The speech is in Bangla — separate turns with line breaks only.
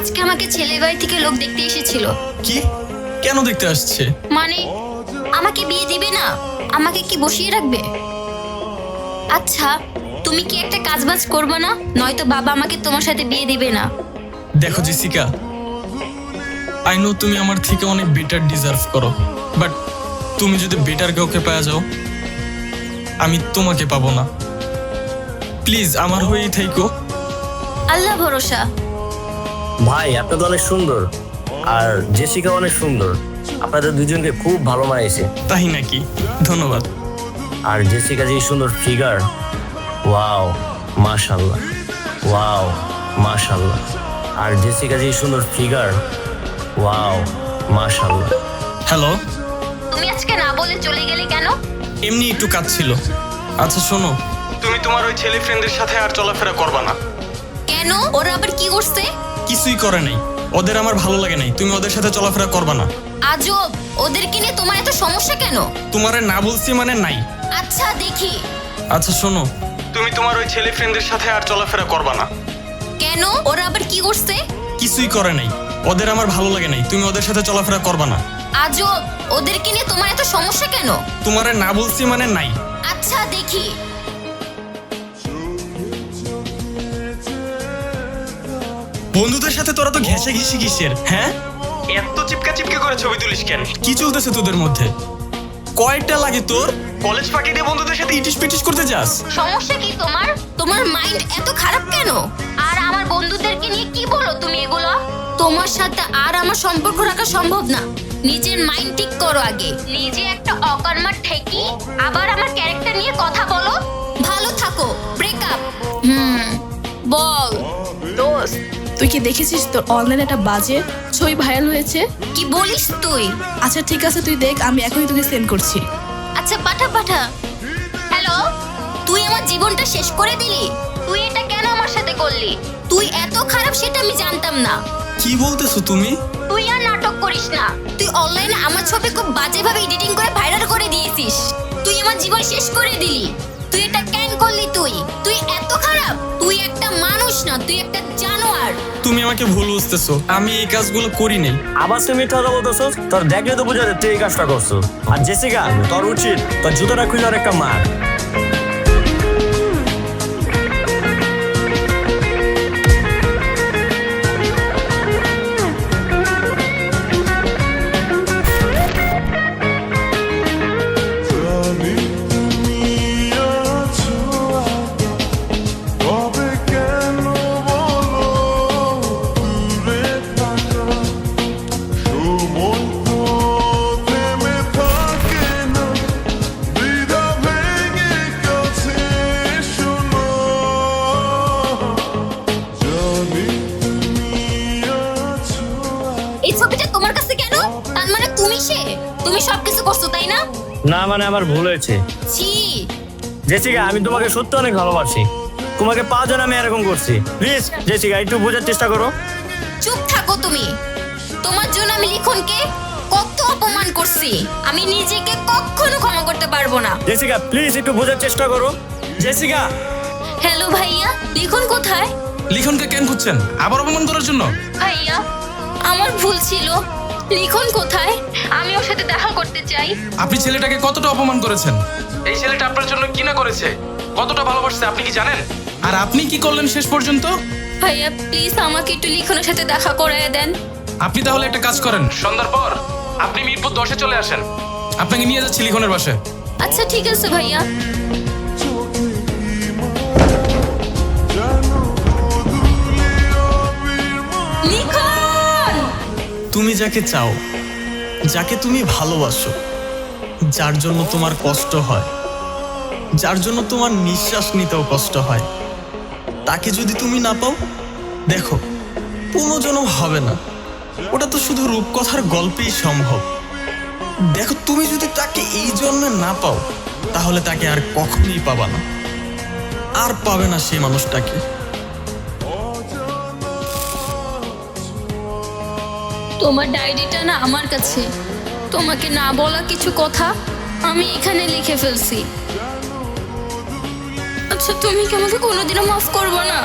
আজকে আমাকে ছেলের বাড়ি থেকে লোক দেখতে এসেছিল।
কি? কেন দেখতে আসছে?
মানে আমাকে বিয়ে দিবে না? আমাকে কি বসিয়ে রাখবে? আচ্ছা, তুমি কি একটা কাজবাজ করবে না? নয়তো বাবা আমাকে তোমার সাথে বিয়ে দিবে না।
দেখো জেসিকা, আই নো তুমি আমার থেকে অনেক বেটার ডিজার্ভ করো, বাট তুমি যদি বেটার কাউকে পাওয়া যাও, আমি তোমাকে পাবো না। প্লিজ আমার হয়েই থাইকো।
আল্লাহ ভরসা।
ভাই আপনি তো অনেক সুন্দর, আর জেসিকা অনেক সুন্দর। আপনাদের দুজনকে খুব ভালো মানিয়েছে।
তাই নাকি? ধন্যবাদ।
আর জেসিকা যে সুন্দর ফিগার, ওয়াও মাশাল্লাহ, ওয়াও মাশাল্লাহ। আর জেসিকা যে সুন্দর ফিগার, ওয়াও মাশাল্লাহ।
হ্যালো,
তুমি আজকে না বলে চলে গেলে কেন?
এমনি একটু কাজ ছিল। আচ্ছা শোনো, তুমি তোমার ওই ছেলে ফ্রেন্ডের সাথে আর চলাফেরা করবা না।
কেন? ওরা আবার কি করছে?
কিছুই করে নাই, ওদের আমার ভালো লাগে নাই। তুমি ওদের সাথে চলাফেরা করবা না।
আজব, ওদেরকে নিয়ে তোমার এত সমস্যা কেন?
তোমারে না বলছি মানে নাই।
আচ্ছা দেখি।
আচ্ছা শোনো, তুমি তোমার ওই ছেলে ফ্রেন্ডের সাথে আর চলাফেরা করবা না।
কেন? ওরা আবার কি করছে?
কিছুই করে নাই, ওদের আমার ভালো লাগে নাই। তুমি ওদের সাথে চলাফেরা করবা না।
আজব, ওদেরকে নিয়ে তোমার এত সমস্যা কেন?
তোমারে না বলছি মানে নাই।
আচ্ছা দেখি।
বন্ধুদের সাথে তোরা তো ঘেঁষে ঘিসি কিসের? হ্যাঁ, এত চিপকা চিপকে করে ছবি তুলিস কেন? কি চলতেছে তোদের মধ্যে? কয়টা লাগে তোর? কলেজ ফাঁকি দিয়ে বন্ধুদের সাথে ইটিস পিটিস করতে যাস?
সমস্যা কি তোমার? তোমার মাইন্ড এত খারাপ কেন? আর আমার বন্ধুদেরকে নিয়ে কি বলো তুমি এগুলো? তোমার সাথে আর আমার সম্পর্ক রাখা সম্ভব না। নিজের মাইন্ড ঠিক করো আগে। নিজে একটা অকর্মার ঠেকি আবার আমার ক্যারেক্টার নিয়ে কথা বলো। ভালো থাকো। ব্রেকআপ। বল।
দোস্ত, তুই কি দেখেছিস তোর অনলাইনে একটা বাজে ছবি ভাইরাল হয়েছে?
কি বলিস তুই?
আচ্ছা ঠিক আছে, তুই দেখ, আমি এখনই তোকে সেন্ড করছি।
আচ্ছা পাঠা পাঠা। হ্যালো, তুই আমার জীবনটা শেষ করে দিলি। তুই এটা কেন আমার সাথে করলি? তুই এত খারাপ সেটা আমি জানতাম না।
কি বলতেছো তুমি?
তুই আর নাটক করিস না। তুই অনলাইনে আমার ছবি খুব বাজেভাবে এডিটিং করে ভাইরাল করে দিয়েছিস। তুই আমার জীবন শেষ করে দিলি। তুই এটা কেন করলি? তুই এত খারাপ। তুই একটা মানুষ না, তুই একটা জানোয়ার।
তুমি আমাকে ভুল বুঝতেছো, আমি এই কাজগুলো করি নাই।
আবার তুমি মিথ্যা কথা বলতেছো? তোর দেখলে তো বোঝা যায় তুই এই কাজটা করছো। আর জেসিকা, তোর উচিত তোর জুতোটা খুলে আর একটা মার।
এই ছবিটা তোমার কাছে কেন? তার মানে তুমি সবকিছু করছো, তাই না?
না মানে আমার ভুল হয়েছে।
ছি।
জেসিকা, আমি তোমাকে সত্যি অনেক ভালোবাসি। তোমাকে পাওয়ার জন্য আমি এরকম করছি। প্লিজ জেসিকা, একটু বোঝার চেষ্টা করো।
চুপ থাকো তুমি। তোমার জন্য আমি লিখনকে কত অপমান করছি, আমি নিজেকে কখনো ক্ষমা করতে পারবো না।
জেসিকা প্লিজ একটু বোঝার চেষ্টা করো। জেসিকা।
হ্যালো ভাইয়া, লিখন কোথায়?
লিখনকে কেন খুঁজছেন? আবার অপমান করার জন্য?
ভাইয়া, আমার ভুল ছিল। লিখন কোথায়? আমি ওর সাথে দেখা করতে চাই।
আপনি ছেলেটাকে কতটা অপমান করেছেন? এই ছেলেটা আপনার জন্য কি না করেছে, কতটা ভালোবাসছে আপনি কি জানেন? আর আপনি কি করলেন শেষ পর্যন্ত?
ভাইয়া প্লিজ আমাকে একটু লিখনের সাথে দেখা করায় দেন।
আপনি তাহলে একটা কাজ করেন, সন্ধ্যার পর আপনি মিরপুর 10-এ চলে আসেন। আপনাকে নিয়ে যাচ্ছি লিখনের বাসায়।
আচ্ছা ঠিক আছে ভাইয়া। লিখন!
তুমি যাকে চাও, যাকে তুমি ভালোবাসো, যার জন্য তোমার কষ্ট হয়, যার জন্য তোমার নিঃশ্বাস নিতেও কষ্ট হয়, তাকে যদি তুমি না পাও, দেখো পুনর্জন্ম হবে না। ওটা তো শুধু রূপকথার গল্পেই সম্ভব। দেখো তুমি যদি তাকে এই জন্মে না পাও, তাহলে তাকে আর কখনোই পাবা না, আর পাবে না সেই মানুষটাকে।
তোমার ডায়েরিটা না আমার কাছে। তোমাকে না বলা কিছু কথা আমি এখানে লিখে ফেলছি। আচ্ছা তুমি কি আমাকে কোনোদিনও মাফ করবে না?